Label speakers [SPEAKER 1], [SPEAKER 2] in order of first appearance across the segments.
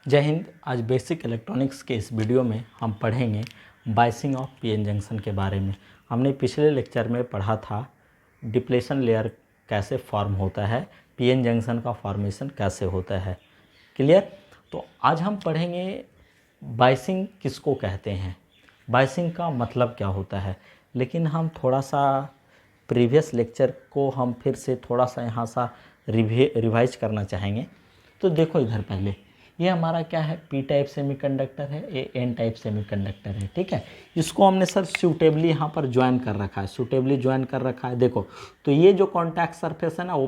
[SPEAKER 1] जय हिंद। आज basic electronics के इस वीडियो में हम पढ़ेंगे बायसिंग ऑफ पीएन जंक्शन के बारे में। हमने पिछले लेक्चर में पढ़ा था डिप्लेशन लेयर कैसे फॉर्म होता है, पीएन जंक्शन का फॉर्मेशन कैसे होता है। क्लियर? तो आज हम पढ़ेंगे बायसिंग किसको कहते हैं, बायसिंग का मतलब क्या होता है। लेकिन हम थोड़ा सा प्रीवियस लेक्चर को हम फिर से थोड़ा सा यहाँ सा रिवाइज करना चाहेंगे। तो देखो इधर पहले ये हमारा क्या है, पी टाइप सेमीकंडक्टर है, ये एन टाइप सेमीकंडक्टर है। ठीक है, इसको हमने सर सूटेबली यहाँ पर ज्वाइन कर रखा है, सूटेबली ज्वाइन कर रखा है। देखो तो ये जो कॉन्टैक्ट सरफेस है ना वो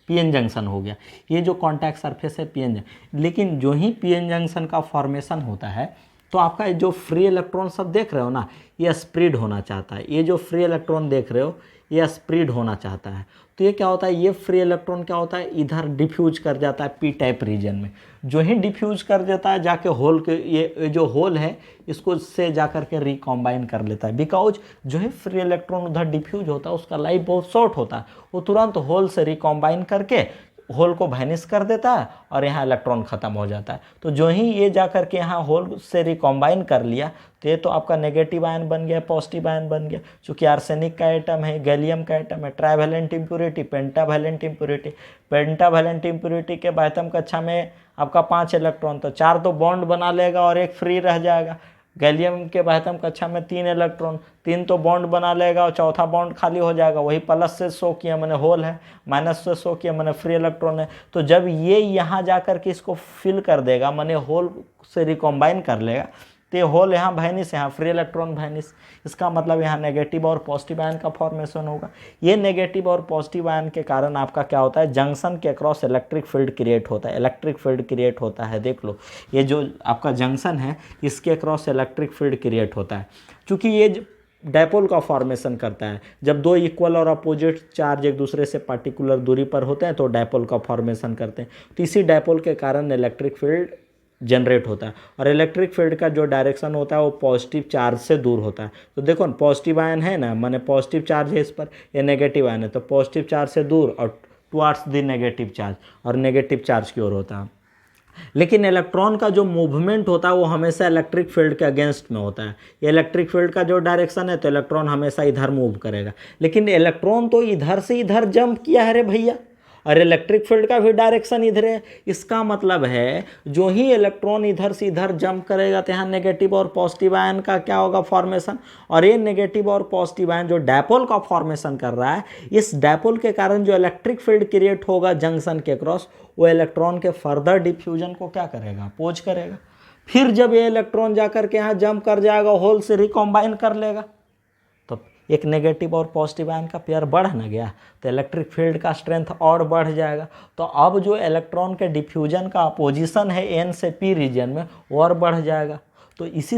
[SPEAKER 1] पीएन जंक्शन हो गया। ये जो कॉन्टैक्ट सरफेस है पीएन जंक्शन। लेकिन जो ही पीएन जंक्शन का फॉर्मेशन होता है तो आपका जो फ्री इलेक्ट्रॉन सब देख रहे हो ना, ये स्प्रेड होना चाहता है। ये जो फ्री इलेक्ट्रॉन देख रहे हो ये स्प्रेड होना चाहता है। तो ये क्या होता है, ये फ्री इलेक्ट्रॉन क्या होता है, इधर डिफ्यूज कर जाता है पी टाइप रीजन में। जो ही डिफ्यूज कर देता है जाके होल के, ये जो होल है इसको से जाकर के रिकॉम्बाइन कर लेता है। बिकॉज जो ही फ्री इलेक्ट्रॉन उधर डिफ्यूज होता है उसका लाइफ बहुत शॉर्ट होता है, वो तुरंत होल से रिकॉम्बाइन करके होल को वैनिश कर देता है और यहाँ इलेक्ट्रॉन ख़त्म हो जाता है। तो जो ही ये जा कर के यहाँ होल से रिकॉम्बाइन कर लिया तो ये तो आपका नेगेटिव आयन बन गया, पॉजिटिव आयन बन गया। चूँकि आर्सेनिक का एटम है, गैलियम का एटम है, trivalent impurity, pentavalent impurity. Pentavalent impurity के बाह्यतम कक्षा में आपका 5 इलेक्ट्रॉन, तो 4 तो बॉन्ड बना लेगा और 1 फ्री रह जाएगा। गैलियम के बाह्यतम कक्षा में 3 इलेक्ट्रॉन, 3 तो बॉन्ड बना लेगा और चौथा बॉन्ड खाली हो जाएगा। वही प्लस से शो किया मैंने होल है, माइनस से शो किया मैंने फ्री इलेक्ट्रॉन है। तो जब ये यहाँ जा कर के इसको फिल कर देगा, मैंने होल से रिकॉम्बाइन कर लेगा, तो ये होल यहाँ वैनिश, यहाँ फ्री इलेक्ट्रॉन वैनिश। इसका मतलब यहाँ नेगेटिव और पॉजिटिव आयन का फॉर्मेशन होगा। ये नेगेटिव और पॉजिटिव आयन के कारण आपका क्या होता है, जंक्शन के अक्रॉस इलेक्ट्रिक फील्ड क्रिएट होता है। इलेक्ट्रिक फील्ड क्रिएट होता है, देख लो ये जो आपका जंक्शन है इसके अक्रॉस इलेक्ट्रिक फील्ड क्रिएट होता है। चूँकि ये डायपोल का फॉर्मेशन करता है। जब दो इक्वल और अपोजिट चार्ज एक दूसरे से पार्टिकुलर दूरी पर होते हैं तो डायपोल का फॉर्मेशन करते हैं। तो इसी डायपोल के कारण इलेक्ट्रिक फील्ड जनरेट होता है। और इलेक्ट्रिक फील्ड का जो डायरेक्शन होता है वो पॉजिटिव चार्ज से दूर होता है। तो देखो पॉजिटिव आयन है ना, माने पॉजिटिव चार्ज है इस पर, ये नेगेटिव आयन है, तो पॉजिटिव चार्ज से दूर और टुवार्ड्स द नेगेटिव चार्ज, और नेगेटिव चार्ज की ओर होता है। लेकिन इलेक्ट्रॉन का जो मूवमेंट होता है वो हमेशा इलेक्ट्रिक फील्ड के अगेंस्ट में होता है। ये इलेक्ट्रिक फील्ड का जो डायरेक्शन है तो इलेक्ट्रॉन हमेशा इधर मूव करेगा। लेकिन इलेक्ट्रॉन तो इधर से इधर जंप किया है रे भैया, और इलेक्ट्रिक फील्ड का भी डायरेक्शन इधर है। इसका मतलब है जो ही इलेक्ट्रॉन इधर से इधर जंप करेगा तो यहाँ नेगेटिव और पॉजिटिव आयन का क्या होगा, फॉर्मेशन। और ये नेगेटिव और पॉजिटिव आयन जो डायपोल का फॉर्मेशन कर रहा है, इस डायपोल के कारण जो इलेक्ट्रिक फील्ड क्रिएट होगा जंक्शन के क्रॉस, वो इलेक्ट्रॉन के फर्दर डिफ्यूजन को क्या करेगा, अपोज करेगा। फिर जब ये इलेक्ट्रॉन जाकर के यहाँ जंप कर जाएगा, होल से रिकॉम्बाइन कर लेगा, तो एक नेगेटिव और पॉजिटिव आयन का पेयर बढ़ न गया तो इलेक्ट्रिक फील्ड का स्ट्रेंथ और बढ़ जाएगा। तो अब जो इलेक्ट्रॉन के डिफ्यूजन का अपोजिशन है एन से पी रीजन में वो और बढ़ जाएगा। तो इसी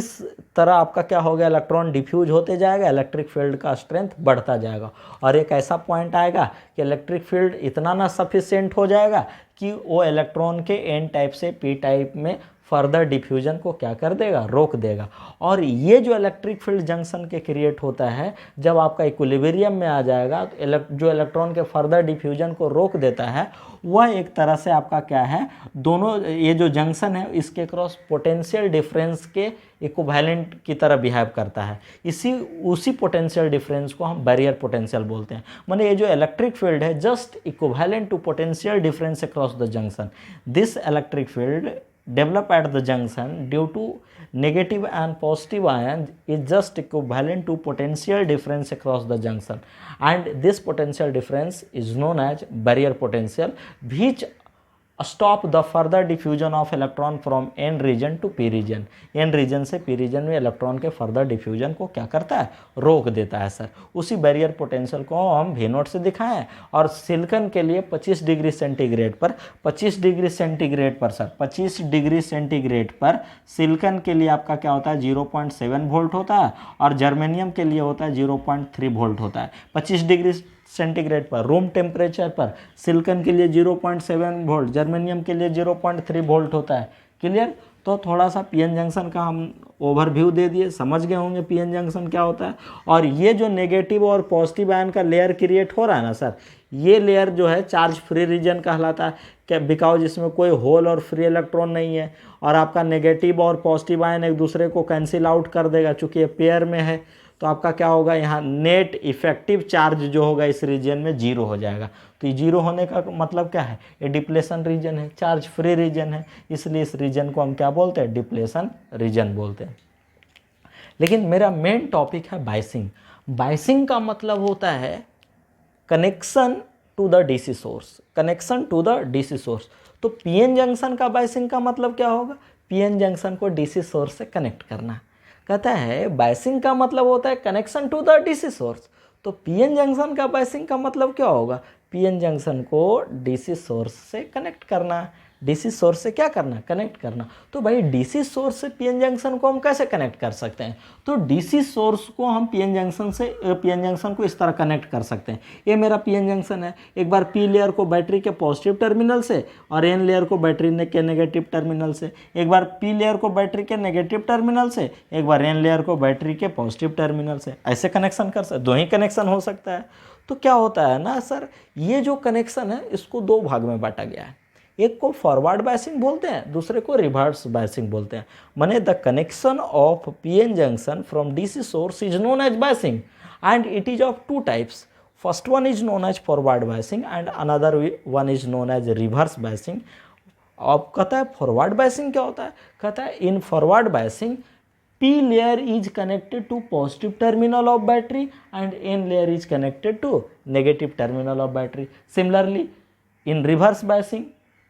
[SPEAKER 1] तरह आपका क्या हो गया, इलेक्ट्रॉन डिफ्यूज होते जाएगा, इलेक्ट्रिक फील्ड का स्ट्रेंथ बढ़ता जाएगा। और एक ऐसा पॉइंट आएगा कि इलेक्ट्रिक फील्ड इतना ना सफिशिएंट हो जाएगा कि वो इलेक्ट्रॉन के एन टाइप से पी टाइप में फर्दर डिफ्यूजन को क्या कर देगा, रोक देगा। और ये जो इलेक्ट्रिक फील्ड जंक्शन के क्रिएट होता है जब आपका इक्विलिब्रियम में आ जाएगा तो जो इलेक्ट्रॉन के फर्दर डिफ्यूजन को रोक देता है वह एक तरह से आपका क्या है, दोनों ये जो जंक्शन है इसके क्रॉस पोटेंशियल डिफरेंस के इक्विवेलेंट की तरह बिहेव करता है। उसी पोटेंशियल डिफरेंस को हम बैरियर पोटेंशियल बोलते हैं। माने ये जो इलेक्ट्रिक फील्ड है just equivalent to potential difference across the junction. This electric field develop at the junction due to negative and positive ion is just equivalent to potential difference across the junction, and this potential difference is known as barrier potential, which stop the further diffusion of electron from n region to p region। n region से p region में electron के further diffusion को क्या करता है, रोक देता है सर। उसी बैरियर पोटेंशियल को हम वी नोट से दिखाएं। और सिलिकॉन के लिए 25 डिग्री सेंटीग्रेड पर, 25 डिग्री सेंटीग्रेड पर सर, 25 डिग्री सेंटीग्रेड पर सिलिकॉन के लिए आपका क्या होता है, 0.7 वोल्ट होता है, और जर्मेनियम के लिए होता है 0.3 वोल्ट होता है। 25 डिग्री सेंटीग्रेड पर रूम टेम्परेचर पर सिलिकॉन के लिए 0.7 वोल्ट, जर्मेनियम के लिए 0.3 वोल्ट होता है। क्लियर? तो थोड़ा सा पीएन जंक्शन का हम ओवरव्यू दे दिए, समझ गए होंगे पीएन जंक्शन क्या होता है। और ये जो नेगेटिव और पॉजिटिव आयन का लेयर क्रिएट हो रहा है ना सर, ये लेयर जो है चार्ज फ्री रीजन कहलाता है, क्या बिकॉज इसमें कोई होल और फ्री इलेक्ट्रॉन नहीं है, और आपका नेगेटिव और पॉजिटिव आयन एक दूसरे को कैंसिल आउट कर देगा, चूँकि ये पेयर में है। तो आपका क्या होगा, यहाँ नेट इफेक्टिव चार्ज जो होगा इस रीजन में जीरो हो जाएगा। तो ये जीरो होने का मतलब क्या है, ये डिप्लेशन रीजन है, चार्ज फ्री रीजन है, इसलिए इस रीजन को हम क्या बोलते हैं, डिप्लेशन रीजन बोलते हैं। लेकिन मेरा मेन टॉपिक है बायसिंग। बायसिंग का मतलब होता है connection to the DC source, connection to the DC source. तो पीएन जंक्शन का बायसिंग का मतलब क्या होगा, पीएन जंक्शन को डीसी सोर्स से कनेक्ट करना। कहता है बायसिंग का मतलब होता है connection to the DC source, तो पीएन जंक्शन का बायसिंग का मतलब क्या होगा, पीएन जंक्शन को डीसी सोर्स से कनेक्ट करना। डीसी सोर्स से क्या करना, कनेक्ट करना। तो भाई डीसी सोर्स से पीएन जंक्शन को हम कैसे कनेक्ट कर सकते हैं, तो डीसी सोर्स को हम पीएन जंक्शन से पीएन जंक्शन को इस तरह कनेक्ट कर सकते हैं। ये मेरा पीएन जंक्शन है, एक बार पी लेयर को बैटरी के पॉजिटिव टर्मिनल से और एन लेयर को बैटरी के नेगेटिव टर्मिनल से, एक बार पी लेयर को बैटरी के नेगेटिव टर्मिनल से, एक बार एन लेयर को बैटरी के पॉजिटिव टर्मिनल से, ऐसे कनेक्शन कर सकते, दो ही कनेक्शन हो सकता है। तो क्या होता है ना सर, ये जो कनेक्शन है इसको दो भाग में बांटा गया है, एक को फॉरवर्ड बायसिंग बोलते हैं, दूसरे को रिवर्स बायसिंग बोलते हैं। माने the connection of PN junction from DC source is known as biasing and it is of two types. First one is known as forward biasing and another one is known as reverse biasing. अब कहता है forward biasing क्या होता है, कहता है in forward biasing P layer is connected to positive terminal of battery and N layer is connected to negative terminal of battery. Similarly, in reverse biasing,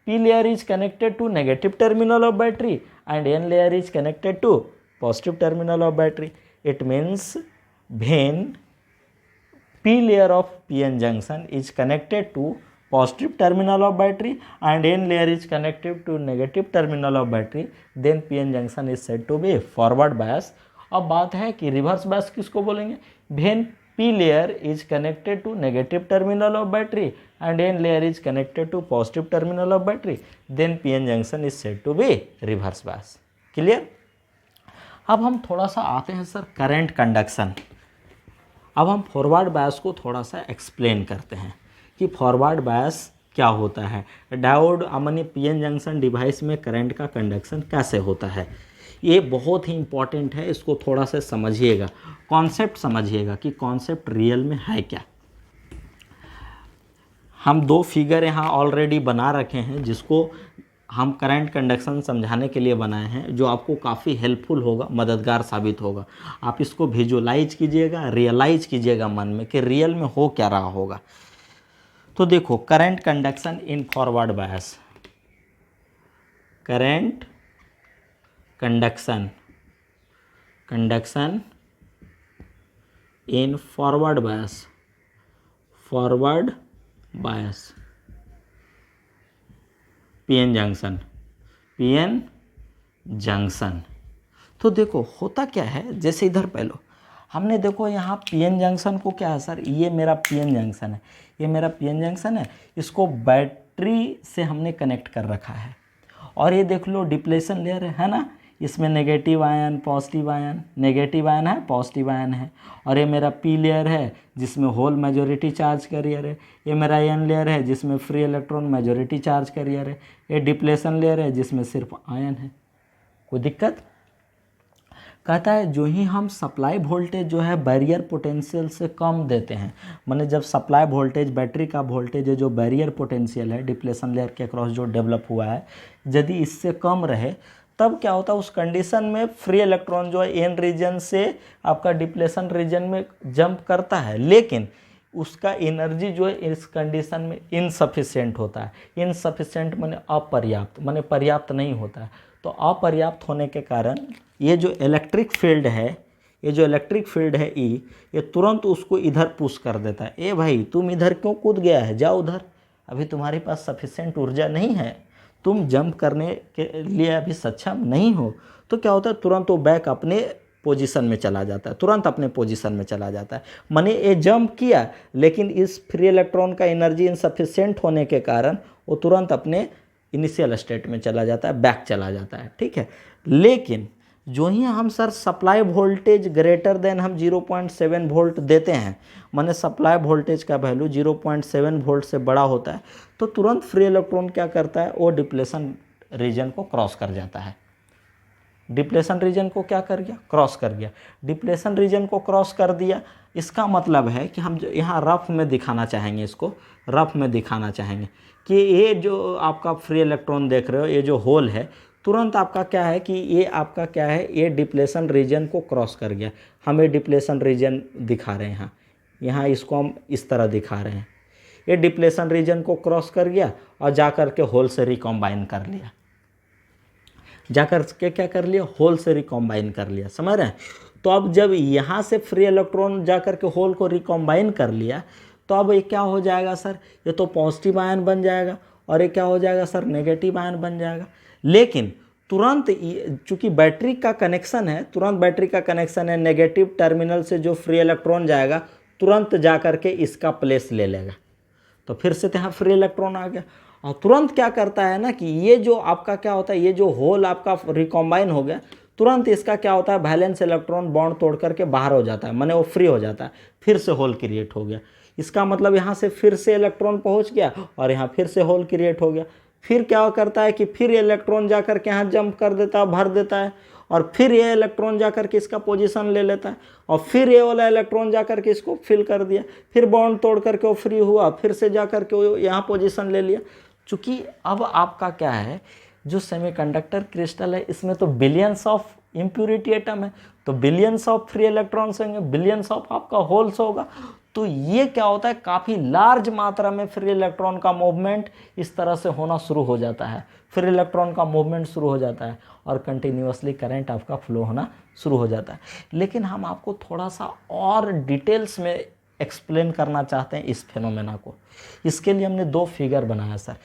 [SPEAKER 1] P layer is connected to negative terminal of battery and N layer is connected to positive terminal of battery. It means when P layer of PN junction is connected to positive terminal of battery and N layer is connected to negative terminal of battery, then PN junction is said to be forward bias. अब बात है कि reverse bias किसको बोलेंगे, when P layer is connected to negative terminal of battery and N layer is connected to positive terminal of battery, then PN junction is said to be reverse bias. Clear. अब हम थोड़ा सा आते हैं sir current conduction. अब हम forward bias को थोड़ा सा एक्सप्लेन करते हैं कि फॉरवर्ड बायस क्या होता है, डायोड अमनी पीएन जंक्शन डिवाइस में करंट का कंडक्शन कैसे होता है। ये बहुत ही इंपॉर्टेंट है, इसको थोड़ा सा समझिएगा, कॉन्सेप्ट समझिएगा कि कॉन्सेप्ट रियल में है क्या। हम दो फिगर यहाँ ऑलरेडी बना रखे हैं जिसको हम करंट कंडक्शन समझाने के लिए बनाए हैं, जो आपको काफ़ी हेल्पफुल होगा, मददगार साबित होगा। आप इसको विजुअलाइज कीजिएगा, रियलाइज कीजिएगा मन में कि रियल में हो क्या रहा होगा। तो देखो current conduction in forward bias, current conduction in forward bias, forward bias PN junction. तो देखो होता क्या है, जैसे इधर पहले हमने देखो यहाँ पीएन जंक्शन को क्या है सर, ये मेरा पीएन जंक्शन है, ये मेरा पीएन जंक्शन है, इसको बैटरी से हमने कनेक्ट कर रखा है। और ये देख लो डिप्लेशन लेयर है ना, इसमें negative ion positive ion, negative ion है पॉजिटिव आयन है। और ये मेरा पी लेयर है जिसमें होल मेजॉरिटी चार्ज कैरियर है, ये मेरा एन लेयर है जिसमें free electron majority charge carrier है, ये डिप्लेशन लेयर है जिसमें सिर्फ आयन है। कोई दिक्कत। कहता है जो ही हम सप्लाई वोल्टेज जो है बैरियर पोटेंशियल से कम देते हैं, माने जब सप्लाई वोल्टेज बैटरी का वोल्टेज है जो बैरियर पोटेंशियल है डिप्लेशन लेयर के अक्रॉस जो डेवलप हुआ है, यदि इससे कम रहे तब क्या होता है, उस कंडीशन में फ्री इलेक्ट्रॉन जो है एन रीजन से आपका डिप्लेशन रीजन में जंप करता है, लेकिन उसका एनर्जी जो है इस कंडीशन में इनसफिशिएंट होता है। इनसफिशिएंट माने अपर्याप्त, माने पर्याप्त नहीं होता है। तो अपर्याप्त होने के कारण ये जो इलेक्ट्रिक फील्ड है, ये जो इलेक्ट्रिक फील्ड है ई, ये तुरंत उसको इधर पुश कर देता है। ए भाई तुम इधर क्यों कूद गया है, जाओ उधर, अभी तुम्हारे पास सफिशिएंट ऊर्जा नहीं है, तुम जंप करने के लिए अभी सक्षम नहीं हो। तो क्या होता है, तुरंत वो बैक अपने पोजीशन में चला जाता है, तुरंत अपने पोजीशन में चला जाता है। माने ये जंप किया लेकिन इस फ्री इलेक्ट्रॉन का एनर्जी इनसफिशिएंट होने के कारण वो तुरंत अपने इनिशियल स्टेट में चला जाता है, बैक चला जाता है, ठीक है। लेकिन जो ही हम sir supply voltage greater than हम 0.7 वोल्ट देते हैं, माने सप्लाई वोल्टेज का वैल्यू 0.7 वोल्ट से बड़ा होता है, तो तुरंत फ्री इलेक्ट्रॉन क्या करता है, वो डिप्लेशन रीजन को क्रॉस कर जाता है। डिप्लेशन रीजन को क्या कर गया, क्रॉस कर गया। डिप्लेशन रीजन को क्रॉस कर दिया, इसका मतलब है कि हम यहाँ रफ में दिखाना चाहेंगे, इसको रफ में दिखाना चाहेंगे कि ये जो आपका फ्री इलेक्ट्रॉन देख रहे हो, ये जो होल है, तुरंत आपका क्या है कि ये आपका क्या है, ये डिप्लेशन रीजन को क्रॉस कर गया। हम ये डिप्लेशन रीजन दिखा रहे हैं, यहाँ इसको हम इस तरह दिखा रहे हैं। ये डिप्लेशन रीजन को क्रॉस कर गया और जाकर के होल से रिकॉम्बाइन कर लिया, जाकर के क्या कर लिया, होल से रिकॉम्बाइन कर लिया, समझ रहे हैं। तो अब जब यहाँ से फ्री इलेक्ट्रॉन जाकर के होल को रिकॉम्बाइन कर लिया, तो अब ये क्या हो जाएगा सर, ये तो पॉजिटिव आयन बन जाएगा और ये क्या हो जाएगा सर, नेगेटिव आयन बन जाएगा। लेकिन तुरंत चूंकि बैटरी का कनेक्शन है, तुरंत बैटरी का कनेक्शन है, नेगेटिव टर्मिनल से जो फ्री इलेक्ट्रॉन जाएगा तुरंत जा कर के इसका प्लेस ले लेगा, तो फिर से यहाँ फ्री इलेक्ट्रॉन आ गया। और तुरंत क्या करता है ना कि ये जो आपका क्या होता है, ये जो होल आपका रिकॉम्बाइन हो गया, तुरंत इसका क्या होता है, वैलेंस इलेक्ट्रॉन बॉन्ड तोड़ करके बाहर हो जाता है, माने वो फ्री हो जाता है, फिर से होल क्रिएट हो गया। इसका मतलब यहाँ से फिर से इलेक्ट्रॉन पहुँच गया और यहाँ फिर से होल क्रिएट हो गया। फिर क्या करता है कि फिर इलेक्ट्रॉन जाकर के यहाँ जंप कर देता है, भर देता है, और फिर ये इलेक्ट्रॉन जाकर के इसका पोजीशन ले लेता है, और फिर ये वाला इलेक्ट्रॉन जाकर के इसको फिल कर दिया, फिर बॉन्ड तोड़ करके वो फ्री हुआ, फिर से जाकर के वो यहाँ पोजीशन ले लिया। चूँकि अब आपका क्या है, जो सेमीकंडक्टर क्रिस्टल है, इसमें तो बिलियंस ऑफ इम्प्यूरिटी एटम है, तो बिलियंस ऑफ फ्री इलेक्ट्रॉन्स होंगे, बिलियंस ऑफ आपका होल्स होगा। तो ये क्या होता है, काफ़ी लार्ज मात्रा में फ्री इलेक्ट्रॉन का मूवमेंट इस तरह से होना शुरू हो जाता है, फ्री इलेक्ट्रॉन का मूवमेंट शुरू हो जाता है और कंटिन्यूअसली करंट आपका फ्लो होना शुरू हो जाता है। लेकिन हम आपको थोड़ा सा और डिटेल्स में एक्सप्लेन करना चाहते हैं इस फिनोमेना को। इसके लिए हमने 2 फिगर बनाया सर।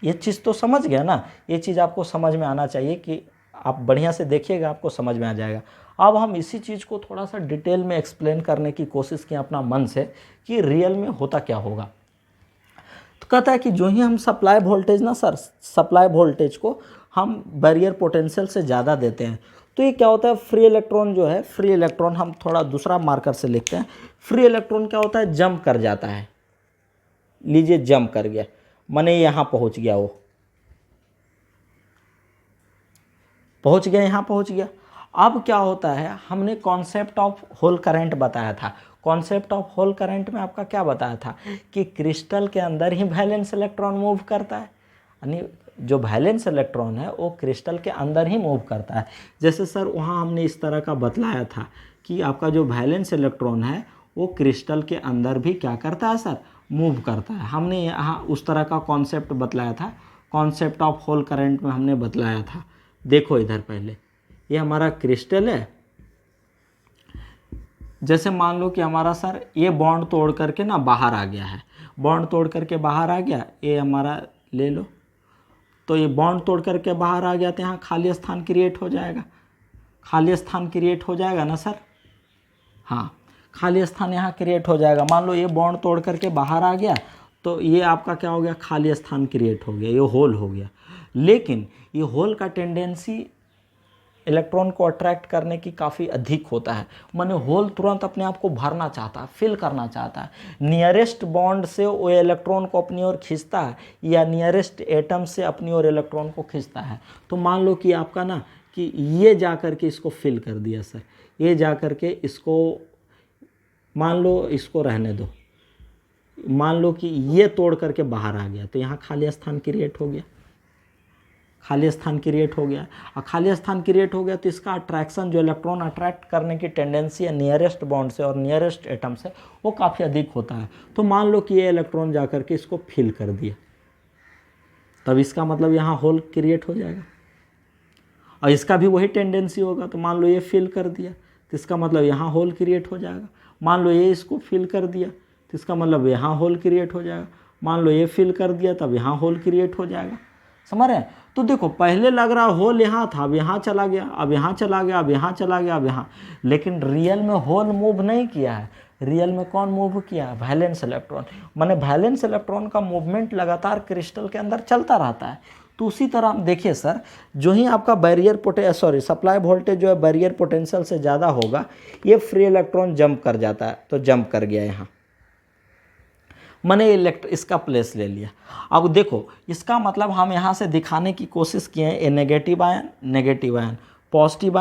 [SPEAKER 1] ये चीज़ तो समझ गया ना, ये चीज़ आपको समझ में आना चाहिए कि आप बढ़िया से देखिएगा, आपको समझ में आ जाएगा। अब हम इसी चीज़ को थोड़ा सा डिटेल में एक्सप्लेन करने की कोशिश की अपना मन से कि रियल में होता क्या होगा। तो कहता है कि जो ही हम सप्लाई वोल्टेज ना सर, सप्लाई वोल्टेज को हम बैरियर पोटेंशियल से ज़्यादा देते हैं, तो ये क्या होता है, फ्री इलेक्ट्रॉन जो है, फ्री इलेक्ट्रॉन हम थोड़ा दूसरा मार्कर से लिखते हैं। फ्री इलेक्ट्रॉन क्या होता है, जंप कर जाता है। लीजिए जंप कर गया, माने यहाँ पहुँच गया, वो पहुँच गया, यहाँ पहुँच गया। अब क्या होता है, हमने कॉन्सेप्ट ऑफ होल करंट बताया था। कॉन्सेप्ट ऑफ होल करंट में आपका क्या बताया था कि क्रिस्टल के अंदर ही वैलेंस इलेक्ट्रॉन मूव करता है, यानी जो वैलेंस इलेक्ट्रॉन है वो क्रिस्टल के अंदर ही मूव करता है। जैसे सर वहाँ हमने इस तरह का बतलाया था कि आपका जो वैलेंस इलेक्ट्रॉन है वो क्रिस्टल के अंदर भी क्या करता है सर, मूव करता है। हमने यहाँ उस तरह का कॉन्सेप्ट बतलाया था, कॉन्सेप्ट ऑफ होल करंट में हमने बतलाया था। देखो इधर पहले, ये हमारा क्रिस्टल है। जैसे मान लो कि हमारा सर ये बॉन्ड तोड़ करके ना बाहर आ गया है, बॉन्ड तोड़ करके बाहर आ गया, ये हमारा ले लो, तो ये बॉन्ड तोड़ करके बाहर आ गया, तो यहाँ खाली स्थान क्रिएट हो जाएगा, खाली स्थान क्रिएट हो जाएगा ना सर, हाँ खाली स्थान यहाँ क्रिएट हो जाएगा। मान लो ये बॉन्ड तोड़ करके बाहर आ गया, तो ये आपका क्या हो गया, खाली स्थान क्रिएट हो गया, ये होल हो गया। लेकिन ये होल का टेंडेंसी इलेक्ट्रॉन को अट्रैक्ट करने की काफ़ी अधिक होता है, माने होल तुरंत अपने आप को भरना चाहता है, फिल करना चाहता है। नियरेस्ट बॉन्ड से वो इलेक्ट्रॉन को अपनी ओर खींचता है या नियरेस्ट एटम से अपनी ओर इलेक्ट्रॉन को खींचता है। तो मान लो कि आपका ना कि ये जा कर के इसको फिल कर दिया सर, ये जा कर के इसको, मान लो इसको रहने दो, मान लो कि ये तोड़ करके बाहर आ गया, तो यहाँ खाली स्थान क्रिएट हो गया, खाली स्थान क्रिएट हो गया। और खाली स्थान क्रिएट हो गया तो इसका अट्रैक्शन, जो इलेक्ट्रॉन अट्रैक्ट करने की टेंडेंसी है नियरेस्ट बॉन्ड से और नियरेस्ट एटम से, वो काफ़ी अधिक होता है। तो मान लो कि ये इलेक्ट्रॉन जा कर के इसको फिल कर दिया, तब इसका मतलब यहाँ होल क्रिएट हो जाएगा और इसका भी वही टेंडेंसी होगा। तो मान लो ये फिल कर दिया तो इसका मतलब यहाँ होल क्रिएट हो जाएगा। मान लो ये इसको फिल कर दिया तो इसका मतलब यहाँ होल क्रिएट हो जाएगा। मान लो ये फिल कर दिया तब यहाँ होल क्रिएट हो जाएगा। समझ रहे हैं? तो देखो पहले लग रहा होल यहाँ था, अब यहाँ चला गया, अब यहाँ चला गया, अब यहाँ चला गया, अब यहाँ, लेकिन रियल में होल मूव नहीं किया है। रियल में कौन मूव किया है? Valence electron. माने वैलेंस इलेक्ट्रॉन का मूवमेंट लगातार क्रिस्टल के अंदर चलता रहता है। तो उसी तरह हम देखिए सर, जो ही आपका सप्लाई वोल्टेज जो है बैरियर पोटेंशियल से ज़्यादा होगा, ये फ्री इलेक्ट्रॉन जंप कर जाता है, तो जंप कर गया यहाँ, मैंने इसका प्लेस ले लिया। अब देखो इसका मतलब हम यहाँ से दिखाने की कोशिश किए हैं, ये नेगेटिव आयन, पॉजिटिव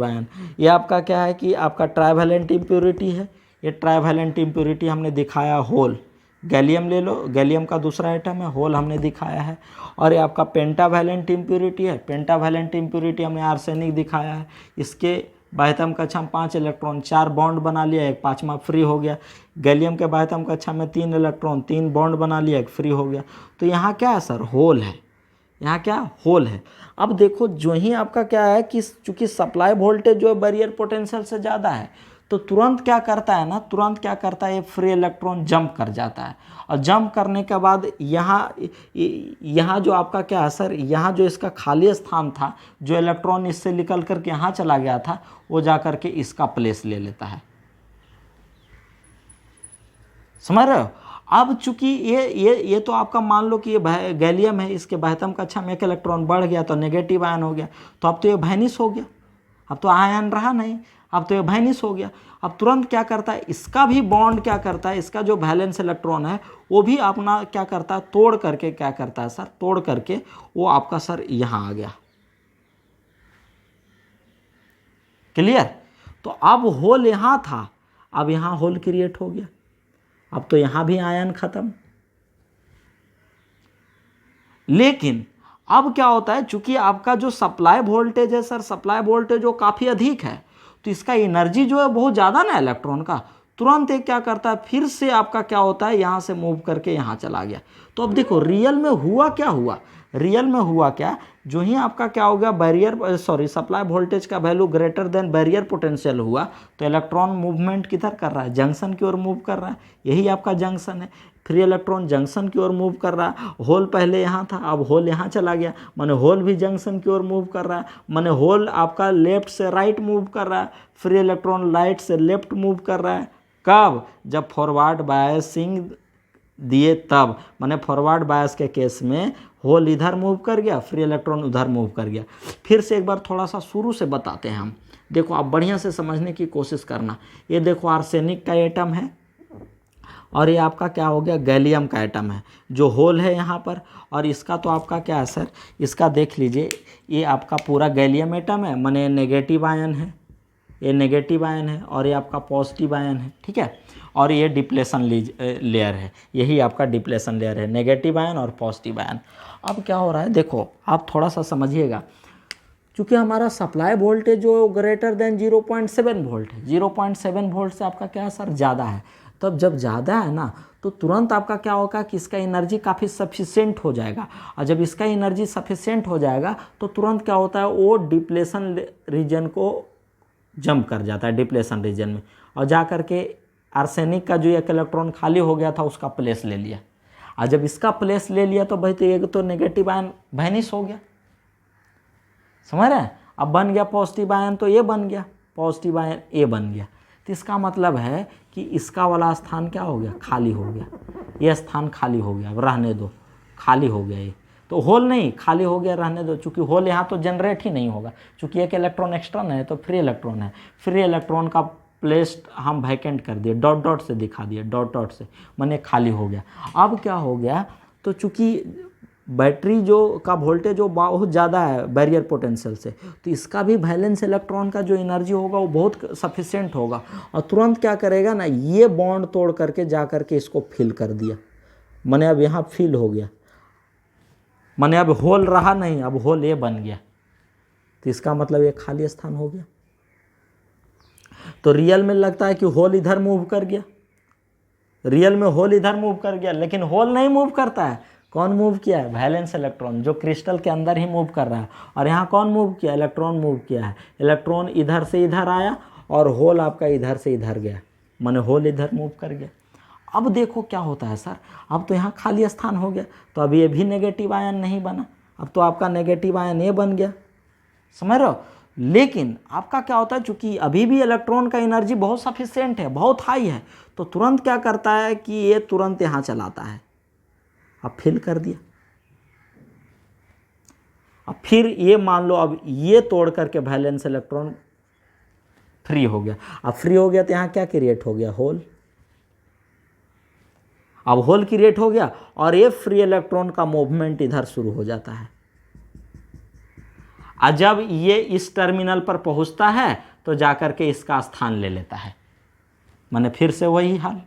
[SPEAKER 1] आयन, ये आपका क्या है कि आपका ट्राइवैलेंट इम्प्योरिटी है। ये ट्राइवैलेंट इम्प्योरिटी हमने दिखाया होल, गैलियम ले लो, गैलियम का दूसरा आइटम है, होल हमने दिखाया है। और ये आपका पेंटावैलेंट इम्प्योरिटी है, पेंटावैलेंट इम्प्योरिटी हमने आर्सेनिक दिखाया है। इसके बाह्यतम कक्षा में 5 इलेक्ट्रॉन, 4 बॉन्ड बना लिया, एक 5वां फ्री हो गया। गैलियम के बाह्यतम कक्षा में 3 इलेक्ट्रॉन, 3 बॉन्ड बना लिया, एक फ्री हो गया। तो यहाँ क्या है सर, होल है, यहाँ क्या होल है। अब देखो जो ही आपका क्या है कि चूंकि सप्लाई वोल्टेज जो है बैरियर पोटेंशियल से ज़्यादा है, तो तुरंत क्या करता है ना, तुरंत क्या करता है, ये फ्री इलेक्ट्रॉन जंप कर जाता है। और जंप करने के बाद यहाँ जो आपका क्या है सर, यहाँ जो इसका खाली स्थान था, जो इलेक्ट्रॉन इससे निकल करके यहाँ चला गया था, वो जा करके इसका प्लेस ले लेता है। समझ रहे हो। अब चूंकि ये तो आपका मान लो कि ये गैलियम है, इसके बाह्यतम कक्षा में एक इलेक्ट्रॉन बढ़ गया तो नेगेटिव आयन हो गया, तो अब तो ये वैनिश हो गया, अब तो आयन रहा नहीं, अब तो ये वैनिश हो गया। अब तुरंत क्या करता है, इसका भी बॉन्ड क्या करता है, इसका जो वैलेंस इलेक्ट्रॉन है वो भी अपना क्या करता है, तोड़ करके क्या करता है सर, तोड़ करके वो आपका सर यहाँ आ गया। क्लियर। तो अब होल यहाँ था, अब यहाँ होल क्रिएट हो गया, अब तो यहाँ भी आयन खत्म। लेकिन अब क्या होता है, चूंकि आपका जो सप्लाई वोल्टेज है सर, सप्लाई वोल्टेज जो काफ़ी अधिक है, तो इसका एनर्जी जो है बहुत ज़्यादा ना इलेक्ट्रॉन का, तुरंत एक क्या करता है, फिर से आपका क्या होता है, यहाँ से मूव करके यहाँ चला गया। तो अब देखो रियल में हुआ क्या, रियल में हुआ क्या, जो ही आपका क्या हो गया, सप्लाई वोल्टेज का value greater than barrier potential हुआ, तो इलेक्ट्रॉन मूवमेंट किधर कर रहा है, जंक्शन की ओर मूव कर रहा है। यही आपका जंक्शन है, फ्री इलेक्ट्रॉन जंक्शन की ओर मूव कर रहा है। होल पहले यहाँ था, अब होल यहाँ चला गया, माने होल भी जंक्शन की ओर मूव कर रहा है, माने होल आपका लेफ्ट से राइट मूव कर रहा है, फ्री इलेक्ट्रॉन राइट से लेफ्ट मूव कर रहा है। कब, जब फॉरवर्ड बायसिंग दिए तब, माने फॉरवर्ड बायस के केस में होल इधर मूव कर गया, फ्री इलेक्ट्रॉन उधर मूव कर गया। फिर से एक बार थोड़ा सा शुरू से बताते हैं हम, देखो आप बढ़िया से समझने की कोशिश करना। ये देखो आर्सेनिक का एटम है, और ये आपका क्या हो गया, गैलियम का एटम है, जो होल है यहाँ पर। और इसका तो आपका क्या है सर, इसका देख लीजिए, ये आपका पूरा गैलियम एटम है, माने नेगेटिव आयन है, ये नेगेटिव आयन है, और ये आपका पॉजिटिव आयन है, ठीक है। और ये डिप्लेशन लेयर है, यही आपका डिप्लेशन लेयर है, नेगेटिव आयन और पॉजिटिव आयन। अब क्या हो रहा है, देखो आप थोड़ा सा समझिएगा, क्योंकि हमारा सप्लाई वोल्टेज जो ग्रेटर देन 0.7 वोल्ट है, 0.7 वोल्ट से आपका क्या है सर, ज़्यादा है। तब जब ज़्यादा है ना, तो तुरंत आपका क्या होगा कि इसका एनर्जी काफ़ी सफिशिएंट हो जाएगा। और जब इसका एनर्जी सफिशिएंट हो जाएगा, तो तुरंत क्या होता है, वो डिप्लेशन रीजन को जंप कर जाता है, डिप्लेशन रीजन में, और जा करके आर्सेनिक का जो एक इलेक्ट्रॉन खाली हो गया था उसका प्लेस ले लिया। और जब इसका प्लेस ले लिया तो भाई तो एक तो नेगेटिव आयन वैनिश हो गया, समझ रहे हैं। अब बन गया पॉजिटिव आयन, तो ये बन गया पॉजिटिव आयन, ए बन गया। तो इसका मतलब है कि इसका वाला स्थान क्या हो गया, खाली हो गया, ये स्थान खाली हो गया, अब रहने दो, खाली हो गया ये, तो होल नहीं, खाली हो गया, रहने दो। चूंकि होल यहाँ तो जनरेट ही नहीं होगा, चूंकि एक इलेक्ट्रॉन एक्स्ट्रा है तो फ्री इलेक्ट्रॉन है, फ्री इलेक्ट्रॉन का प्लेस हम वैकेंट कर दिए, डॉट डॉट से दिखा दिए, डॉट डॉट से, माने खाली हो गया। अब क्या हो गया, तो चूंकि बैटरी जो का वोल्टेज जो बहुत ज़्यादा है बैरियर पोटेंशियल से, तो इसका भी वैलेंस इलेक्ट्रॉन का जो एनर्जी होगा वो बहुत सफिशिएंट होगा, और तुरंत क्या करेगा ना, ये बॉन्ड तोड़ करके जा करके इसको फिल कर दिया, माने अब यहाँ फिल हो गया, माने अब होल रहा नहीं, अब होल ये बन गया। तो इसका मतलब ये खाली स्थान हो गया। तो रियल में लगता है कि होल इधर मूव कर गया, रियल में होल इधर मूव कर गया, लेकिन होल नहीं मूव करता है। कौन मूव किया है, वैलेंस इलेक्ट्रॉन, जो क्रिस्टल के अंदर ही मूव कर रहा है। और यहाँ कौन मूव किया, इलेक्ट्रॉन मूव किया है। इलेक्ट्रॉन इधर से इधर आया और होल आपका इधर से इधर गया, माने होल इधर मूव कर गया। अब देखो क्या होता है सर, अब तो यहाँ खाली स्थान हो गया, तो अब ये भी नेगेटिव आयन नहीं बना, अब तो आपका नेगेटिव आयन ये बन गया, समझ रहे हो। लेकिन आपका क्या होता है, चूंकि अभी भी इलेक्ट्रॉन का एनर्जी बहुत सफिशिएंट है, बहुत हाई है, तो तुरंत क्या करता है कि ये तुरंत यहाँ चलाता है, अब फिल कर दिया, फिर ये मान लो अब ये तोड़ करके वैलेंस इलेक्ट्रॉन फ्री हो गया। अब फ्री हो गया तो यहाँ क्या क्रिएट हो गया, होल। अब होल क्रिएट हो गया और ये फ्री इलेक्ट्रॉन का मूवमेंट इधर शुरू हो जाता है। और जब ये इस टर्मिनल पर पहुंचता है तो जाकर के इसका स्थान ले लेता है, माने फिर से वही हाल।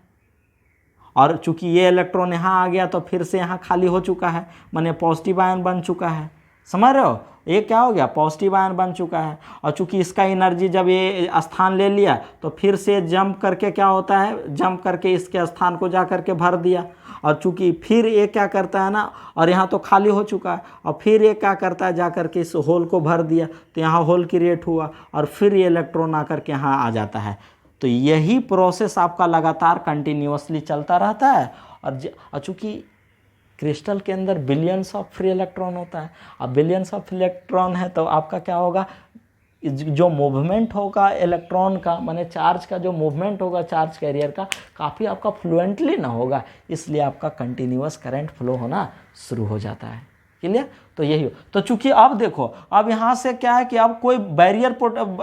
[SPEAKER 1] और चूंकि ये इलेक्ट्रॉन यहाँ आ गया तो फिर से यहाँ खाली हो चुका है, माने पॉजिटिव आयन बन चुका है। समझ रहे हो, ये क्या हो गया, पॉजिटिव आयन बन चूका है। और चूंकि इसका एनर्जी जब ये स्थान ले लिया तो फिर से जंप करके क्या होता है, जंप करके इसके स्थान को जा करके भर दिया। और चूंकि फिर ये क्या करता है ना, और यहाँ तो खाली हो चुका है, और फिर ये क्या करता है, जा करके इस होल को भर दिया तो यहाँ होल क्रिएट हुआ और फिर ये इलेक्ट्रॉन आकर के यहाँ आ जाता है। तो यही प्रोसेस आपका लगातार कंटिन्यूअसली चलता रहता है। और चूँकि क्रिस्टल के अंदर बिलियंस ऑफ फ्री इलेक्ट्रॉन होता है, अब बिलियंस ऑफ इलेक्ट्रॉन है तो आपका क्या होगा, जो मूवमेंट होगा इलेक्ट्रॉन का, माने चार्ज का जो मूवमेंट होगा चार्ज कैरियर का, काफ़ी आपका फ्लुएंटली ना होगा, इसलिए आपका कंटिन्यूअस करंट फ्लो होना शुरू हो जाता है। क्लियर, तो यही हो। तो चूंकि अब देखो, अब यहाँ से क्या है कि अब कोई बैरियर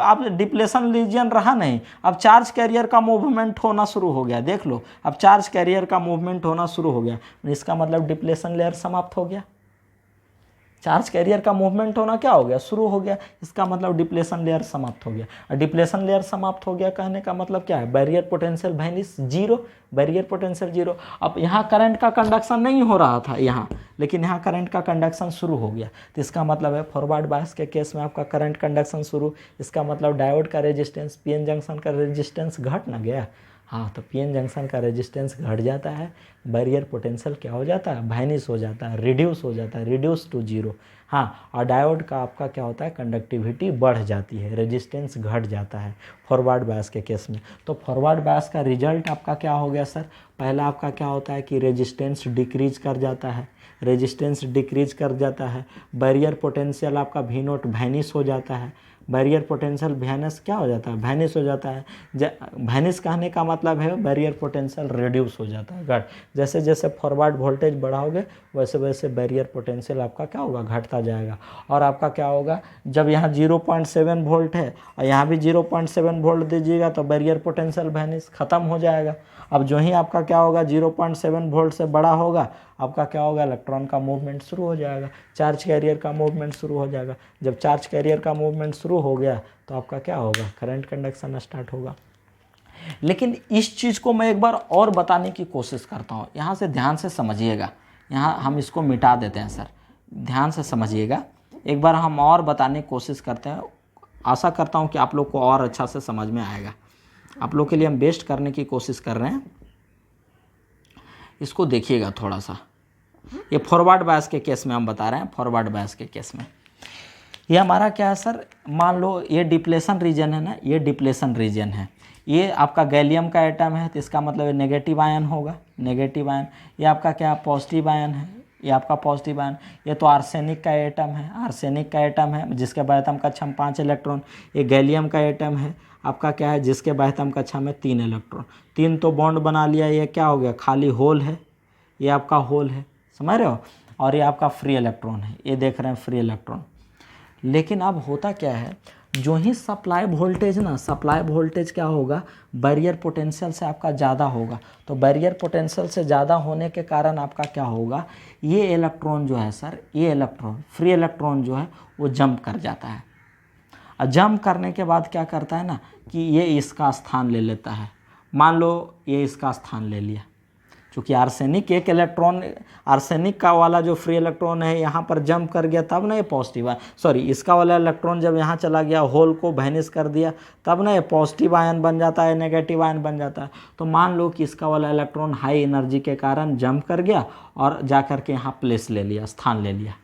[SPEAKER 1] अब डिप्लेशन रीजन रहा नहीं, अब चार्ज कैरियर का मूवमेंट होना शुरू हो गया। देख लो, अब चार्ज कैरियर का मूवमेंट होना शुरू हो गया, इसका मतलब डिप्लेशन लेयर समाप्त हो गया। चार्ज कैरियर का मूवमेंट होना क्या हो गया, शुरू हो गया, इसका मतलब डिप्लेशन लेयर समाप्त हो गया। और डिप्लेशन लेयर समाप्त हो गया कहने का मतलब क्या है, barrier potential vanish, zero, barrier potential zero. अब यहाँ करंट का कंडक्शन नहीं हो रहा था यहाँ, लेकिन यहाँ करंट का कंडक्शन शुरू हो गया, तो इसका मतलब है फॉरवर्ड बायस के केस में आपका करंट कंडक्शन शुरू, इसका मतलब डायोड का रेजिस्टेंस, पीएन जंक्शन का रेजिस्टेंस घट ना गया। हाँ, तो पीएन जंक्शन का रेजिस्टेंस घट जाता है, बैरियर पोटेंशियल क्या हो जाता है, वैनिश हो जाता है, रिड्यूस हो जाता है, रिड्यूस टू जीरो। हाँ, और डायोड का आपका क्या होता है, कंडक्टिविटी बढ़ जाती है, रेजिस्टेंस घट जाता है फॉरवर्ड बायस के केस में। तो फॉरवर्ड बायस का रिजल्ट आपका क्या हो गया सर, पहला आपका क्या होता है कि रेजिस्टेंस डिक्रीज कर जाता है, रेजिस्टेंस डिक्रीज कर जाता है, बैरियर पोटेंशियल आपका वी नॉट वैनिश हो जाता है, बैरियर पोटेंशियल वैनिश क्या हो जाता है, वैनिश हो जाता है। वैनिश कहने का मतलब है बैरियर पोटेंशियल रिड्यूस हो जाता है, घट। जैसे जैसे फॉरवर्ड वोल्टेज बढ़ाओगे वैसे वैसे बैरियर पोटेंशियल आपका क्या होगा, घटता जाएगा। और आपका क्या होगा, जब यहाँ 0.7 वोल्ट है और यहाँ भी 0.7 वोल्ट दीजिएगा तो बैरियर पोटेंशियल वैनिश ख़त्म हो जाएगा। अब जो ही आपका क्या होगा 0.7 वोल्ट से बड़ा होगा, आपका क्या होगा, इलेक्ट्रॉन का मूवमेंट शुरू हो जाएगा, चार्ज कैरियर का मूवमेंट शुरू हो जाएगा। जब चार्ज कैरियर का मूवमेंट शुरू हो गया तो आपका क्या होगा, करंट कंडक्शन स्टार्ट होगा। लेकिन इस चीज़ को मैं एक बार और बताने की कोशिश करता हूँ, यहाँ से ध्यान से समझिएगा, यहाँ हम इसको मिटा देते हैं सर, ध्यान से समझिएगा, एक बार हम और बताने की कोशिश करते हैं। आशा करता हूँ कि आप लोग को और अच्छा से समझ में आएगा। आप लोग के लिए हम बेस्ट करने की कोशिश कर रहे हैं, इसको देखिएगा थोड़ा सा। ये फॉरवर्ड बायस के केस में हम बता रहे हैं, फॉरवर्ड बायस के केस में ये हमारा क्या है सर, मान लो ये डिप्लेशन रीजन है ना, ये डिप्लेशन रीजन है, ये आपका गैलियम का एटम है तो इसका मतलब नेगेटिव आयन होगा, नेगेटिव आयन। ये आपका क्या पॉजिटिव आयन है, ये आपका पॉजिटिव आयन। ये तो आर्सेनिक का एटम है, आर्सेनिक का एटम है जिसके बाह्यतम कक्षा में 5 इलेक्ट्रॉन। ये गैलियम का एटम है आपका क्या है, जिसके बाह्यतम कक्षा में 3 इलेक्ट्रॉन। 3 तो बॉन्ड बना लिया, ये क्या हो गया, खाली होल है, ये आपका होल है, समझ रहे हो। और ये आपका फ्री इलेक्ट्रॉन है, ये देख रहे हैं फ्री इलेक्ट्रॉन। लेकिन अब होता क्या है, जो ही सप्लाई वोल्टेज ना, सप्लाई वोल्टेज क्या होगा, बैरियर पोटेंशियल से आपका ज़्यादा होगा। तो बैरियर पोटेंशियल से ज़्यादा होने के कारण आपका क्या होगा, ये इलेक्ट्रॉन जो है सर, ये इलेक्ट्रॉन फ्री इलेक्ट्रॉन जो है वो जंप कर जाता है। और जंप करने के बाद क्या करता है ना कि ये इसका स्थान ले लेता है। मान लो ये इसका स्थान ले लिया, क्योंकि आर्सेनिक एक इलेक्ट्रॉन, आर्सेनिक का वाला जो फ्री इलेक्ट्रॉन है यहाँ पर जंप कर गया तब ना ये पॉजिटिव आयन, सॉरी इसका वाला इलेक्ट्रॉन जब यहाँ चला गया होल को वैनिश कर दिया तब ना ये पॉजिटिव आयन बन जाता है, नेगेटिव आयन बन जाता है। तो मान लो कि इसका वाला इलेक्ट्रॉन हाई एनर्जी के कारण जंप कर गया और जा कर के यहाँ प्लेस ले लिया, स्थान ले लिया।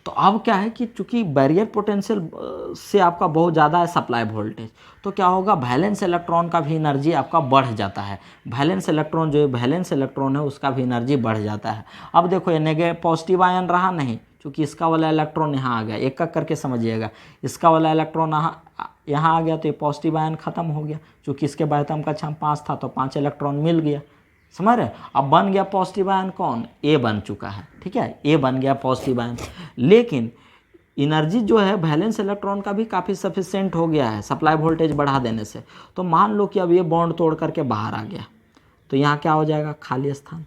[SPEAKER 1] तो अब क्या है कि चूंकि बैरियर पोटेंशियल से आपका बहुत ज़्यादा है सप्लाई वोल्टेज, तो क्या होगा, वैलेंस इलेक्ट्रॉन का भी एनर्जी आपका बढ़ जाता है। वैलेंस इलेक्ट्रॉन जो वैलेंस इलेक्ट्रॉन है उसका भी एनर्जी बढ़ जाता है। अब देखो ये पॉजिटिव आयन रहा नहीं, क्योंकि इसका वाला इलेक्ट्रॉन यहाँ आ गया, एक एक करके समझिएगा। इसका वाला इलेक्ट्रॉन यहाँ आ गया तो ये पॉजिटिव आयन खत्म हो गया, क्योंकि इसके बाह्यतम कक्षा में 5 था तो 5 इलेक्ट्रॉन मिल गया, समझ रहे? अब बन गया पॉजिटिव आयन कौन, ए बन चुका है, ठीक है, ए बन गया पॉजिटिव आयन। लेकिन एनर्जी जो है वैलेंस इलेक्ट्रॉन का भी काफ़ी सफिशिएंट हो गया है सप्लाई वोल्टेज बढ़ा देने से। तो मान लो कि अब ये बॉन्ड तोड़ करके बाहर आ गया, तो यहाँ क्या हो जाएगा, खाली स्थान।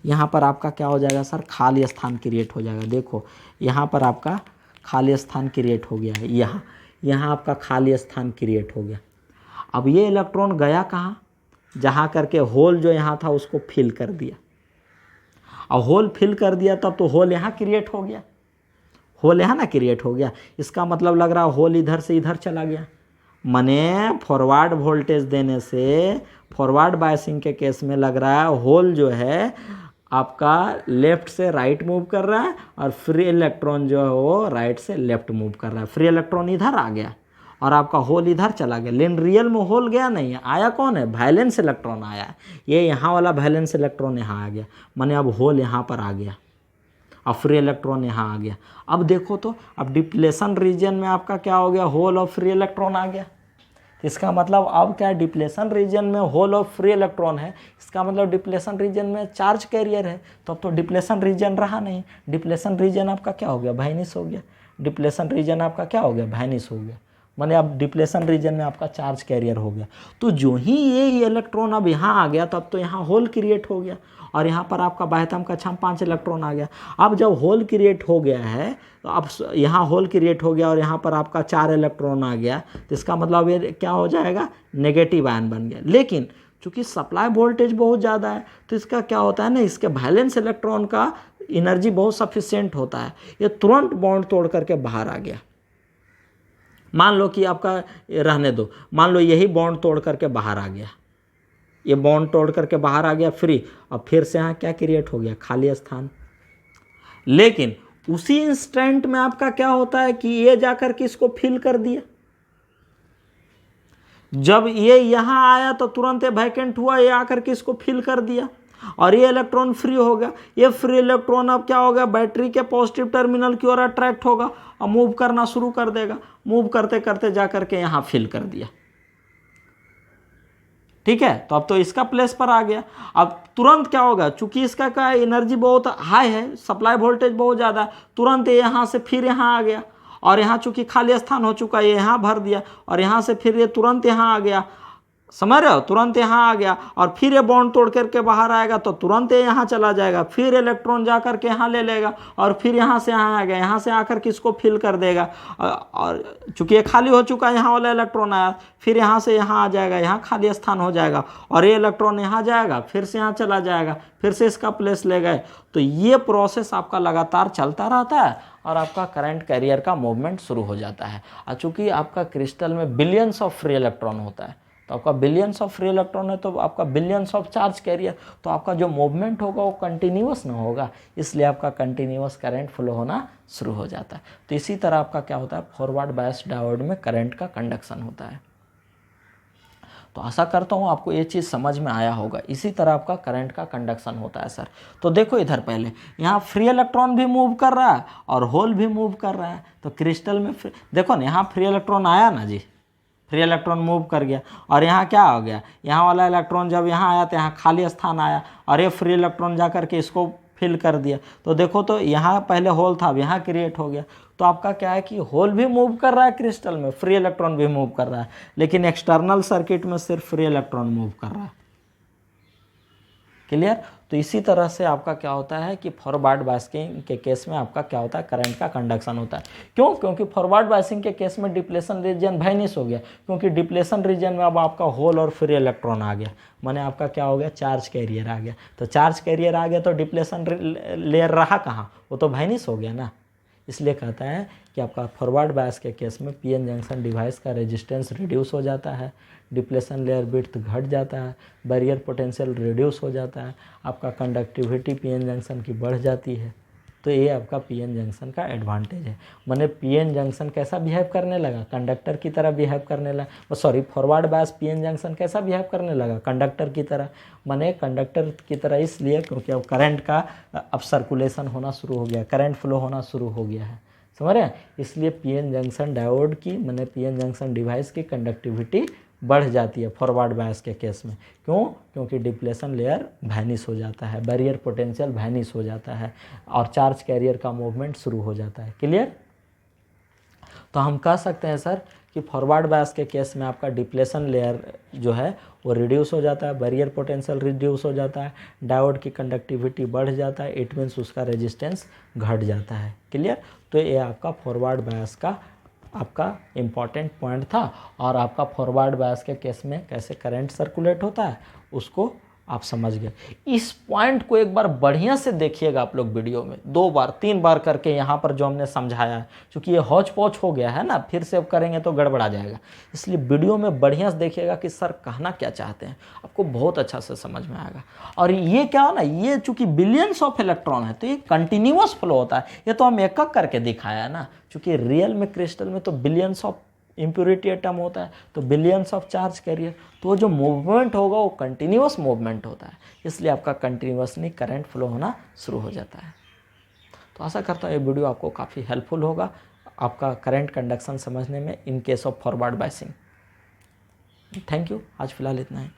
[SPEAKER 1] यहाँ पर आपका क्या हो जाएगा सर, खाली स्थान क्रिएट हो जाएगा। देखो यहाँ पर आपका खाली स्थान क्रिएट हो गया है, यहाँ आपका खाली स्थान क्रिएट हो गया। अब ये इलेक्ट्रॉन गया कहाँ, जहाँ करके होल जो यहाँ था उसको फिल कर दिया। और होल फिल कर दिया तब तो होल यहाँ क्रिएट हो गया, होल यहाँ ना क्रिएट हो गया। इसका मतलब लग रहा है होल इधर से इधर चला गया। माने फॉरवर्ड वोल्टेज देने से फॉरवर्ड बायसिंग के केस में लग रहा है होल जो है आपका लेफ्ट से राइट मूव कर रहा है और फ्री इलेक्ट्रॉन जो है वो राइट से लेफ्ट मूव कर रहा है। फ्री इलेक्ट्रॉन इधर आ गया और आपका होल इधर चला गया। लेकिन रियल में होल गया नहीं है, आया कौन है, वैलेंस इलेक्ट्रॉन आया है। ये यहाँ वाला वैलेंस इलेक्ट्रॉन यहाँ आ गया, माने अब होल यहाँ पर आ गया और फ्री इलेक्ट्रॉन यहाँ आ गया। अब देखो तो अब डिप्लेशन रीजन में आपका क्या हो गया, होल और फ्री इलेक्ट्रॉन आ गया। इसका मतलब अब क्या है, डिप्लेशन रीजन में होल और फ्री इलेक्ट्रॉन है, इसका मतलब डिप्लेशन रीजन में चार्ज कैरियर है। तो अब तो डिप्लेशन रीजन रहा नहीं, डिप्लेशन रीजन आपका क्या हो गया, वायनिश हो गया। डिप्लेशन रीजन आपका क्या हो गया, वायनिश हो गया। माने अब डिप्लेशन रीजन में आपका चार्ज कैरियर हो गया। तो जो ही ये इलेक्ट्रॉन अब यहाँ आ गया तब तो यहाँ होल क्रिएट हो गया और यहाँ पर आपका बाह्यतम कक्षा में 5 इलेक्ट्रॉन आ गया। अब जब होल क्रिएट हो गया है तो अब यहाँ होल क्रिएट हो गया और यहाँ पर आपका 4 इलेक्ट्रॉन आ गया, तो इसका मतलब ये क्या हो जाएगा, नेगेटिव आयन बन गया। लेकिन चूंकि सप्लाई वोल्टेज बहुत ज़्यादा है तो इसका क्या होता है ना, इसके वैलेंस इलेक्ट्रॉन का एनर्जी बहुत सफिशिएंट होता है, ये तुरंत बॉन्ड तोड़ करके बाहर आ गया। मान लो कि आपका रहने दो, मान लो यही बॉन्ड तोड़ करके बाहर आ गया, ये बॉन्ड तोड़ करके बाहर आ गया फ्री, और फिर से यहाँ क्या क्रिएट हो गया, खाली स्थान। लेकिन उसी इंस्टेंट में आपका क्या होता है कि ये जाकर के इसको फिल कर दिया। जब ये यहाँ आया तो तुरंत ये वैकेंट हुआ, ये आकर के इसको फिल कर दिया और ये इलेक्ट्रॉन फ्री हो गया। ये फ्री इलेक्ट्रॉन अब क्या होगा, बैटरी के पॉजिटिव टर्मिनल की ओर अट्रैक्ट होगा और मूव करना शुरू कर देगा। मूव करते करते जाकर के यहाँ फिल कर दिया, ठीक है। तो अब तो इसका प्लेस पर आ गया। अब तुरंत क्या होगा, चूंकि इसका क्या एनर्जी बहुत हाई है, सप्लाई वोल्टेज बहुत ज़्यादा है, तुरंत ये यहाँ से फिर यहाँ आ गया और यहाँ चूंकि खाली स्थान हो चुका है, ये यहाँ भर दिया और यहाँ से फिर ये तुरंत यहाँ आ गया। समझ रहे हो, तुरंत यहाँ आ गया और फिर ये बॉन्ड तोड़ करके बाहर आएगा तो तुरंत ये यहाँ चला जाएगा, फिर इलेक्ट्रॉन जा करके यहाँ ले लेगा और फिर यहाँ से यहाँ आ गया, यहाँ से आकर के इसको फिल कर देगा। और चूंकि ये खाली हो चुका है, यहाँ वाला इलेक्ट्रॉन आया, फिर यहाँ से यहाँ आ जाएगा, यहाँ खाली स्थान हो जाएगा और ये इलेक्ट्रॉन यहाँ जाएगा, फिर से यहाँ चला जाएगा, फिर से इसका प्लेस ले गए। तो ये प्रोसेस आपका लगातार चलता रहता है और आपका करंट कैरियर का मूवमेंट शुरू हो जाता है। और चूँकि आपका क्रिस्टल में बिलियंस ऑफ फ्री इलेक्ट्रॉन होता है, तो आपका बिलियंस ऑफ फ्री इलेक्ट्रॉन है तो आपका बिलियंस ऑफ चार्ज कैरियर, तो आपका जो मूवमेंट होगा वो कंटिन्यूअस ना होगा, इसलिए आपका कंटिन्यूअस करंट फ्लो होना शुरू हो जाता है। तो इसी तरह आपका क्या होता है, फॉरवर्ड बायस डायोड में करंट का कंडक्शन होता है। तो आशा करता हूँ आपको ये चीज़ समझ में आया होगा। इसी तरह आपका करंट का कंडक्शन होता है सर। तो देखो इधर पहले यहाँ फ्री इलेक्ट्रॉन भी मूव कर रहा है और होल भी मूव कर रहा है। तो क्रिस्टल में देखो ना, यहाँ फ्री इलेक्ट्रॉन आया ना जी, फ्री इलेक्ट्रॉन मूव कर गया और यहाँ क्या हो गया, यहाँ वाला इलेक्ट्रॉन जब यहाँ आया तो यहाँ खाली स्थान आया और ये फ्री इलेक्ट्रॉन जा करके इसको फिल कर दिया। तो देखो तो यहाँ पहले होल था, अब यहाँ क्रिएट हो गया। तो आपका क्या है कि होल भी मूव कर रहा है क्रिस्टल में, फ्री इलेक्ट्रॉन भी मूव कर रहा है, लेकिन एक्सटर्नल सर्किट में सिर्फ फ्री इलेक्ट्रॉन मूव कर रहा है। क्लियर। तो इसी तरह से आपका क्या होता है कि फॉरवर्ड बायसिंग के केस में आपका क्या होता है, करंट का कंडक्शन होता है। क्यों? क्योंकि फॉरवर्ड बायसिंग के केस में डिप्लेशन रीजन वायनिश हो गया, क्योंकि डिप्लेशन रीजन में अब आपका होल और फ्री इलेक्ट्रॉन आ गया, माने आपका क्या हो गया, चार्ज कैरियर आ गया। तो चार्ज कैरियर आ गया तो डिप्लेशन लेयर रहा कहाँ, वो तो वायनिश हो गया ना। इसलिए कहता है कि आपका फॉरवर्ड बायस के केस में पीएन जंक्शन डिवाइस का रेजिस्टेंस रिड्यूस हो जाता है, डिप्लेशन लेयर विड्थ घट जाता है, बैरियर पोटेंशियल रिड्यूस हो जाता है, आपका कंडक्टिविटी पीएन जंक्शन की बढ़ जाती है। तो ये आपका पीएन जंक्शन का एडवांटेज है। माने पीएन जंक्शन कैसा बिहेव करने लगा, कंडक्टर की तरह बिहेव करने लगा। Sorry, forward bias PN junction कैसा बिहेव करने लगा, कंडक्टर की तरह। माने कंडक्टर की तरह इसलिए क्योंकि अब करंट का अब सर्कुलेशन होना शुरू हो गया, करंट फ्लो होना शुरू हो गया है, समझ रहे हैं। इसलिए पीएन जंक्शन डायोड की, माने पीएन जंक्शन डिवाइस की कंडक्टिविटी बढ़ जाती है फॉरवर्ड बायस के केस में। क्यों? क्योंकि डिप्लेशन लेयर वैनिश हो जाता है, बैरियर पोटेंशियल वैनिश हो जाता है और चार्ज कैरियर का मूवमेंट शुरू हो जाता है। क्लियर? तो हम कह सकते हैं सर कि फॉरवर्ड बायस के केस में आपका डिप्लेशन लेयर जो है वो रिड्यूस हो जाता है, बैरियर पोटेंशियल रिड्यूस हो जाता है, डायोड की कंडक्टिविटी बढ़ जाता है, इट मीन्स उसका रेजिस्टेंस घट जाता है। क्लियर? तो ये आपका फॉरवर्ड बायस का आपका इम्पॉर्टेंट पॉइंट था। और आपका फॉरवर्ड बायस के केस में कैसे करंट सर्कुलेट होता है उसको आप समझ गए। इस पॉइंट को एक बार बढ़िया से देखिएगा आप लोग वीडियो में, 2 बार 3 बार करके यहाँ पर जो हमने समझाया है, क्योंकि ये हौच पौच हो गया है ना, फिर से अब करेंगे तो गड़बड़ा जाएगा, इसलिए वीडियो में बढ़िया से देखिएगा कि सर कहना क्या चाहते हैं, आपको बहुत अच्छा से समझ में आएगा। और ये क्या हो ना, ये चूंकि बिलियंस ऑफ इलेक्ट्रॉन है तो ये कंटिन्यूअस फ्लो होता है, ये तो हम एक एक करके दिखाया है ना, चूंकि रियल में क्रिस्टल में तो बिलियंस ऑफ इम्प्योरिटी एटम होता है, तो बिलियंस ऑफ चार्ज कैरियर, तो जो मूवमेंट होगा वो कंटिन्यूअस मूवमेंट होता है, इसलिए आपका कंटिन्यूअसली करंट फ्लो होना शुरू हो जाता है। तो आशा करता हूँ ये वीडियो आपको काफ़ी हेल्पफुल होगा आपका करंट कंडक्शन समझने में in case of forward biasing. Thank you, आज फिलहाल इतना ही।